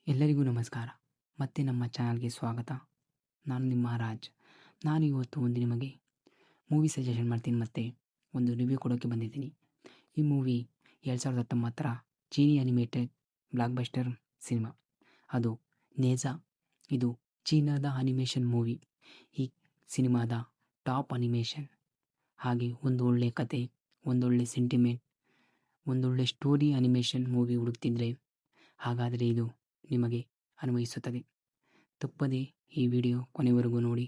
ಎಲ್ಲರಿಗೂ ನಮಸ್ಕಾರ. ಮತ್ತೆ ನಮ್ಮ ಚಾನಲ್ಗೆ ಸ್ವಾಗತ. ನಾನು ನಿಮ್ಮ ರಾಜ್. ನಾನು ಇವತ್ತು ನಿಮಗೆ ಮೂವಿ ಸಜೆಷನ್ ಮಾಡ್ತೀನಿ ಮತ್ತು ಒಂದು ರಿವ್ಯೂ ಕೊಡೋಕ್ಕೆ ಬಂದಿದ್ದೀನಿ. ಈ ಮೂವಿ 2019ರ ಚೀನಿ ಅನಿಮೇಟೆಡ್ ಬ್ಲಾಕ್ಬಸ್ಟರ್ ಸಿನಿಮಾ. ಅದು ನೇಜಾ. ಇದು ಚೀನಾದ ಅನಿಮೇಷನ್ ಮೂವಿ. ಈ ಸಿನಿಮಾದ ಟಾಪ್ ಅನಿಮೇಷನ್. ಹಾಗೆ ಒಂದು ಒಳ್ಳೆ ಕತೆ, ಒಂದೊಳ್ಳೆ ಸೆಂಟಿಮೆಂಟ್, ಒಂದೊಳ್ಳೆ ಸ್ಟೋರಿ ಅನಿಮೇಷನ್ ಮೂವಿ ಹುಡುಕ್ತಿದ್ರೆ ಹಾಗಾದರೆ ಇದು ನಿಮಗೆ ಅನ್ವಯಿಸುತ್ತದೆ. ತಪ್ಪದೆ ಈ ವಿಡಿಯೋ ಕೊನೆವರೆಗೂ ನೋಡಿ.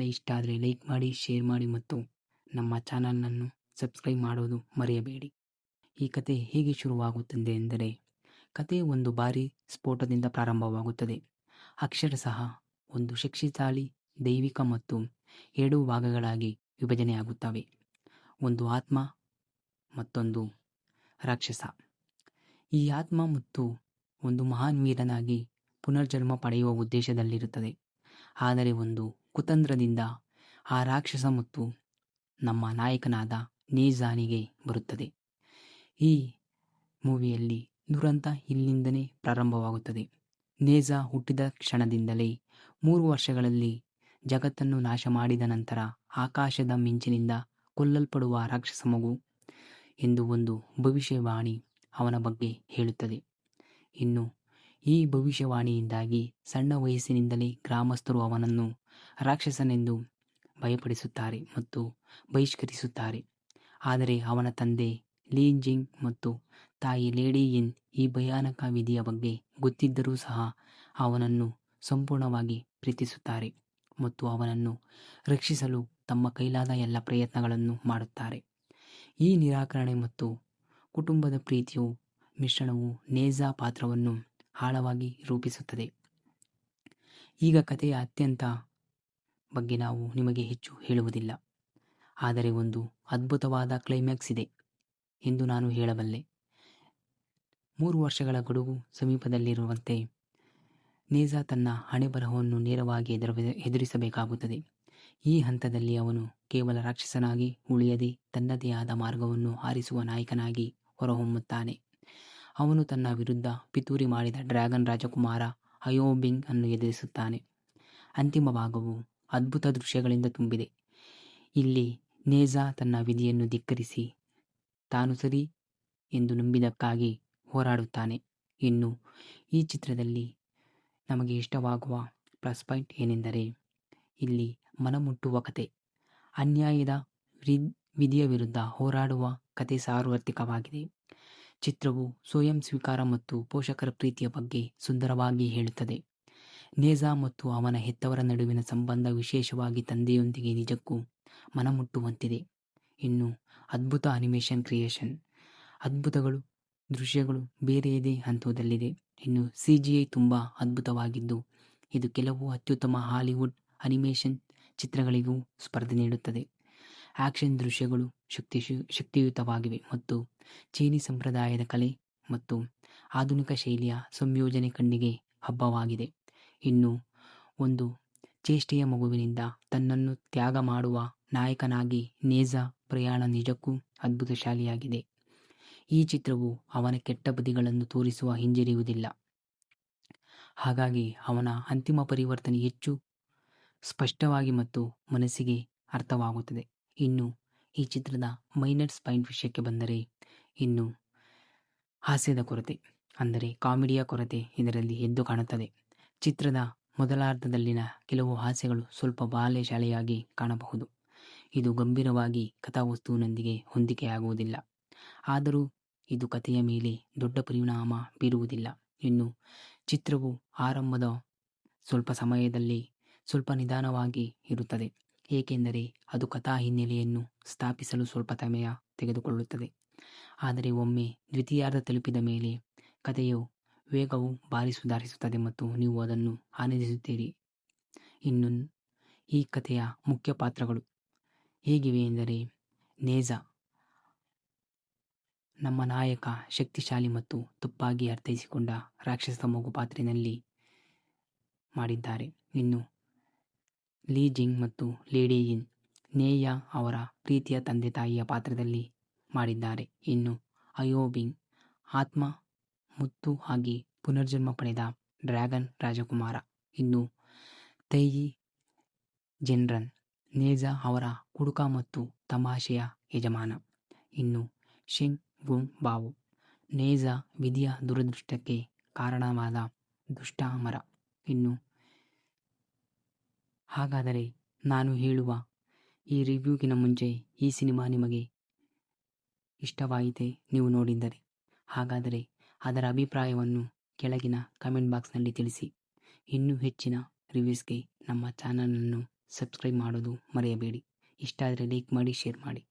ಇಷ್ಟ ಆದರೆ ಲೈಕ್ ಮಾಡಿ, ಶೇರ್ ಮಾಡಿ ಮತ್ತು ನಮ್ಮ ಚಾನಲನ್ನು ಸಬ್ಸ್ಕ್ರೈಬ್ ಮಾಡೋದು ಮರೆಯಬೇಡಿ. ಈ ಕತೆ ಹೇಗೆ ಶುರುವಾಗುತ್ತದೆ ಎಂದರೆ, ಕತೆ ಒಂದು ಭಾರಿ ಸ್ಫೋಟದಿಂದ ಪ್ರಾರಂಭವಾಗುತ್ತದೆ. ಅಕ್ಷರಶಃ ಒಂದು ಶಕ್ತಿಶಾಲಿ ದೈವಿಕ ಮತ್ತು 2 ಭಾಗಗಳಾಗಿ ವಿಭಜನೆಯಾಗುತ್ತವೆ. ಒಂದು ಆತ್ಮ, ಮತ್ತೊಂದು ರಾಕ್ಷಸ. ಈ ಆತ್ಮ ಮತ್ತು ಒಂದು ಮಹಾನ್ ವೀರನಾಗಿ ಪುನರ್ಜನ್ಮ ಪಡೆಯುವ ಉದ್ದೇಶದಲ್ಲಿರುತ್ತದೆ. ಆದರೆ ಒಂದು ಕುತಂತ್ರದಿಂದ ಆ ರಾಕ್ಷಸ ಮತ್ತು ನಮ್ಮ ನಾಯಕನಾದ ನೇಜಾನಿಗೆ ಬರುತ್ತದೆ. ಈ ಮೂವಿಯಲ್ಲಿ ದುರಂತ ಇಲ್ಲಿಂದನೇ ಪ್ರಾರಂಭವಾಗುತ್ತದೆ. ನೇಜಾ ಹುಟ್ಟಿದ ಕ್ಷಣದಿಂದಲೇ 3 ವರ್ಷಗಳಲ್ಲಿ ಜಗತ್ತನ್ನು ನಾಶ ಮಾಡಿದ ನಂತರ ಆಕಾಶದ ಮಿಂಚಿನಿಂದ ಕೊಲ್ಲಲ್ಪಡುವ ರಾಕ್ಷಸ ಮಗು ಎಂದು ಒಂದು ಭವಿಷ್ಯವಾಣಿ ಅವನ ಬಗ್ಗೆ ಹೇಳುತ್ತದೆ. ಇನ್ನು ಈ ಭವಿಷ್ಯವಾಣಿಯಿಂದಾಗಿ ಸಣ್ಣ ವಯಸ್ಸಿನಿಂದಲೇ ಗ್ರಾಮಸ್ಥರು ಅವನನ್ನು ರಾಕ್ಷಸನೆಂದು ಭಯಪಡಿಸುತ್ತಾರೆ ಮತ್ತು ಬಹಿಷ್ಕರಿಸುತ್ತಾರೆ. ಆದರೆ ಅವನ ತಂದೆ ಲೀ ಜಿಂಗ್ ಮತ್ತು ತಾಯಿ ಲೇಡಿ ಯಿನ್ ಈ ಭಯಾನಕ ವಿಧಿಯ ಬಗ್ಗೆ ಗೊತ್ತಿದ್ದರೂ ಸಹ ಅವನನ್ನು ಸಂಪೂರ್ಣವಾಗಿ ಪ್ರೀತಿಸುತ್ತಾರೆ ಮತ್ತು ಅವನನ್ನು ರಕ್ಷಿಸಲು ತಮ್ಮ ಕೈಲಾದ ಎಲ್ಲ ಪ್ರಯತ್ನಗಳನ್ನು ಮಾಡುತ್ತಾರೆ. ಈ ನಿರಾಕರಣೆ ಮತ್ತು ಕುಟುಂಬದ ಪ್ರೀತಿಯು ಮಿಶ್ರಣವು ನೇಜಾ ಪಾತ್ರವನ್ನು ಆಳವಾಗಿ ರೂಪಿಸುತ್ತದೆ. ಈಗ ಕಥೆಯ ಅತ್ಯಂತ ಬಗ್ಗೆ ನಾವು ನಿಮಗೆ ಹೆಚ್ಚು ಹೇಳುವುದಿಲ್ಲ, ಆದರೆ ಒಂದು ಅದ್ಭುತವಾದ ಕ್ಲೈಮ್ಯಾಕ್ಸ್ ಇದೆ ಎಂದು ನಾನು ಹೇಳಬಲ್ಲೆ. 3 ವರ್ಷಗಳ ಗಡುವು ಸಮೀಪದಲ್ಲಿರುವಂತೆ ನೇಜಾ ತನ್ನ ಹಣೆಬರಹವನ್ನು ನೇರವಾಗಿ ಎದುರಿಸಬೇಕಾಗುತ್ತದೆ. ಈ ಹಂತದಲ್ಲಿ ಅವನು ಕೇವಲ ರಾಕ್ಷಸನಾಗಿ ಉಳಿಯದೆ ತನ್ನದೇ ಆದ ಮಾರ್ಗವನ್ನು ಆರಿಸುವ ನಾಯಕನಾಗಿ ಹೊರಹೊಮ್ಮುತ್ತಾನೆ. ಅವನು ತನ್ನ ವಿರುದ್ಧ ಪಿತೂರಿ ಮಾಡಿದ ಡ್ರ್ಯಾಗನ್ ರಾಜಕುಮಾರ ಅಯೋಬಿಂಗ್ ಅನ್ನು ಎದುರಿಸುತ್ತಾನೆ. ಅಂತಿಮ ಭಾಗವು ಅದ್ಭುತ ದೃಶ್ಯಗಳಿಂದ ತುಂಬಿದೆ. ಇಲ್ಲಿ ನೇಜಾ ತನ್ನ ವಿಧಿಯನ್ನು ಧಿಕ್ಕರಿಸಿ ತಾನು ಸರಿ ಎಂದು ನಂಬಿದ್ದಕ್ಕಾಗಿ ಹೋರಾಡುತ್ತಾನೆ. ಇನ್ನು ಈ ಚಿತ್ರದಲ್ಲಿ ನಮಗೆ ಇಷ್ಟವಾಗುವ ಪ್ಲಸ್ ಪಾಯಿಂಟ್ ಏನೆಂದರೆ, ಇಲ್ಲಿ ಮನಮುಟ್ಟುವ ಕತೆ, ಅನ್ಯಾಯದ ವಿಧಿಯ ವಿರುದ್ಧ ಹೋರಾಡುವ ಕತೆ ಸಾರ್ವತ್ರಿಕವಾಗಿದೆ. ಚಿತ್ರವು ಸ್ವಯಂ ಸ್ವೀಕಾರ ಮತ್ತು ಪೋಷಕರ ಪ್ರೀತಿಯ ಬಗ್ಗೆ ಸುಂದರವಾಗಿ ಹೇಳುತ್ತದೆ. ನೇಜಾ ಮತ್ತು ಅವನ ಹೆತ್ತವರ ನಡುವಿನ ಸಂಬಂಧ, ವಿಶೇಷವಾಗಿ ತಂದೆಯೊಂದಿಗೆ, ನಿಜಕ್ಕೂ ಮನಮುಟ್ಟುವಂತಿದೆ. ಇನ್ನು ಅದ್ಭುತ ಅನಿಮೇಷನ್ ಕ್ರಿಯೇಷನ್, ಅದ್ಭುತಗಳು ದೃಶ್ಯಗಳು ಬೇರೆಯದೇ ಹಂತದಲ್ಲಿದೆ. ಇನ್ನು CGI ತುಂಬ ಅದ್ಭುತವಾಗಿದ್ದು ಇದು ಕೆಲವು ಅತ್ಯುತ್ತಮ ಹಾಲಿವುಡ್ ಅನಿಮೇಷನ್ ಚಿತ್ರಗಳಿಗೂ ಸ್ಪರ್ಧೆ ನೀಡುತ್ತದೆ. ಆಕ್ಷನ್ ದೃಶ್ಯಗಳು ಶಕ್ತಿಯುತವಾಗಿವೆ ಮತ್ತು ಚೀನಿ ಸಂಪ್ರದಾಯದ ಕಲೆ ಮತ್ತು ಆಧುನಿಕ ಶೈಲಿಯ ಸಂಯೋಜನೆ ಕಣ್ಣಿಗೆ ಹಬ್ಬವಾಗಿದೆ. ಇನ್ನು ಒಂದು ಚೇಷ್ಟೆಯ ಮಗುವಿನಿಂದ ತನ್ನನ್ನು ತ್ಯಾಗ ಮಾಡುವ ನಾಯಕನಾಗಿ ನೇಜಾ ಪ್ರಯಾಣ ನಿಜಕ್ಕೂ ಅದ್ಭುತಶಾಲಿಯಾಗಿದೆ. ಈ ಚಿತ್ರವು ಅವನ ಕೆಟ್ಟ ಬದಿಗಳನ್ನು ತೋರಿಸುವ ಹಿಂಜರಿಯುವುದಿಲ್ಲ, ಹಾಗಾಗಿ ಅವನ ಅಂತಿಮ ಪರಿವರ್ತನೆ ಹೆಚ್ಚು ಸ್ಪಷ್ಟವಾಗಿ ಮತ್ತು ಮನಸ್ಸಿಗೆ ಅರ್ಥವಾಗುತ್ತದೆ. ಇನ್ನು ಈ ಚಿತ್ರದ ಮೈನಸ್ ಪಾಯಿಂಟ್ ವಿಷಯಕ್ಕೆ ಬಂದರೆ, ಇನ್ನು ಹಾಸ್ಯದ ಕೊರತೆ ಅಂದರೆ ಕಾಮಿಡಿಯ ಕೊರತೆ ಇದರಲ್ಲಿ ಎದ್ದು ಕಾಣುತ್ತದೆ. ಚಿತ್ರದ ಮೊದಲಾರ್ಧದಲ್ಲಿನ ಕೆಲವು ಹಾಸ್ಯಗಳು ಸ್ವಲ್ಪ ಬಾಲ್ಯಶಾಲೆಯಾಗಿ ಕಾಣಬಹುದು. ಇದು ಗಂಭೀರವಾಗಿ ಕಥಾವಸ್ತುವಿನೊಂದಿಗೆ ಹೊಂದಿಕೆಯಾಗುವುದಿಲ್ಲ, ಆದರೂ ಇದು ಕಥೆಯ ಮೇಲೆ ದೊಡ್ಡ ಪರಿಣಾಮ ಬೀರುವುದಿಲ್ಲ. ಇನ್ನು ಚಿತ್ರವು ಆರಂಭದ ಸ್ವಲ್ಪ ಸಮಯದಲ್ಲಿ ಸ್ವಲ್ಪ ನಿಧಾನವಾಗಿ ಇರುತ್ತದೆ, ಏಕೆಂದರೆ ಅದು ಕಥಾ ಹಿನ್ನೆಲೆಯನ್ನು ಸ್ಥಾಪಿಸಲು ಸ್ವಲ್ಪ ಸಮಯ ತೆಗೆದುಕೊಳ್ಳುತ್ತದೆ. ಆದರೆ ಒಮ್ಮೆ ದ್ವಿತೀಯಾರ್ಧ ತಲುಪಿದ ಮೇಲೆ ಕಥೆಯ ವೇಗವು ಭಾರಿ ಸುಧಾರಿಸುತ್ತದೆ ಮತ್ತು ನೀವು ಅದನ್ನು ಆನಂದಿಸುತ್ತೀರಿ. ಇನ್ನು ಈ ಕಥೆಯ ಮುಖ್ಯ ಪಾತ್ರಗಳು ಹೇಗಿವೆ ಎಂದರೆ, ನೇಜಾ ನಮ್ಮ ನಾಯಕ ಶಕ್ತಿಶಾಲಿ ಮತ್ತು ತಪ್ಪಾಗಿ ಅರ್ಥೈಸಿಕೊಂಡ ರಾಕ್ಷಸ ಮಗು ಪಾತ್ರದಲ್ಲಿ ಮಾಡಿದ್ದಾರೆ. ಇನ್ನು ಲೀ ಜಿಂಗ್ ಮತ್ತು ಲೇಡಿ ಯಿನ್ ನೇಯಾ ಅವರ ಪ್ರೀತಿಯ ತಂದೆ ತಾಯಿಯ ಪಾತ್ರದಲ್ಲಿ ಮಾಡಿದ್ದಾರೆ. ಇನ್ನು ಅಯೋಬಿಂಗ್ ಆತ್ಮ ಮುತ್ತು ಆಗಿ ಪುನರ್ಜನ್ಮ ಪಡೆದ ಡ್ರ್ಯಾಗನ್ ರಾಜಕುಮಾರ. ಇನ್ನು ತೈಯಿ ಜೆನ್ರನ್ ನೇಜಾ ಅವರ ಕುಡುಕ ಮತ್ತು ತಮಾಷೆಯ ಯಜಮಾನ. ಇನ್ನು ಶೆಂಗ್ ಗುಂಗ್ ಬಾವೋ ನೇಜಾ ವಿಧಿಯ ದುರದೃಷ್ಟಕ್ಕೆ ಕಾರಣವಾದ ದುಷ್ಟ ಮರ. ಇನ್ನು ಹಾಗಾದರೆ ನಾನು ಹೇಳುವ ಈ ರಿವ್ಯೂಗಿನ ಮುಂಚೆ ಈ ಸಿನಿಮಾ ನಿಮಗೆ ಇಷ್ಟವಾಯಿತೆ ನೀವು ನೋಡಿದ್ದರೆ? ಹಾಗಾದರೆ ಅದರ ಅಭಿಪ್ರಾಯವನ್ನು ಕೆಳಗಿನ ಕಮೆಂಟ್ ಬಾಕ್ಸ್ನಲ್ಲಿ ತಿಳಿಸಿ. ಇನ್ನೂ ಹೆಚ್ಚಿನ ರಿವ್ಯೂಸ್ಗೆ ನಮ್ಮ ಚಾನಲನ್ನು ಸಬ್ಸ್ಕ್ರೈಬ್ ಮಾಡೋದು ಮರೆಯಬೇಡಿ. ಇಷ್ಟ ಆದರೆ ಲೈಕ್ ಮಾಡಿ, ಶೇರ್ ಮಾಡಿ.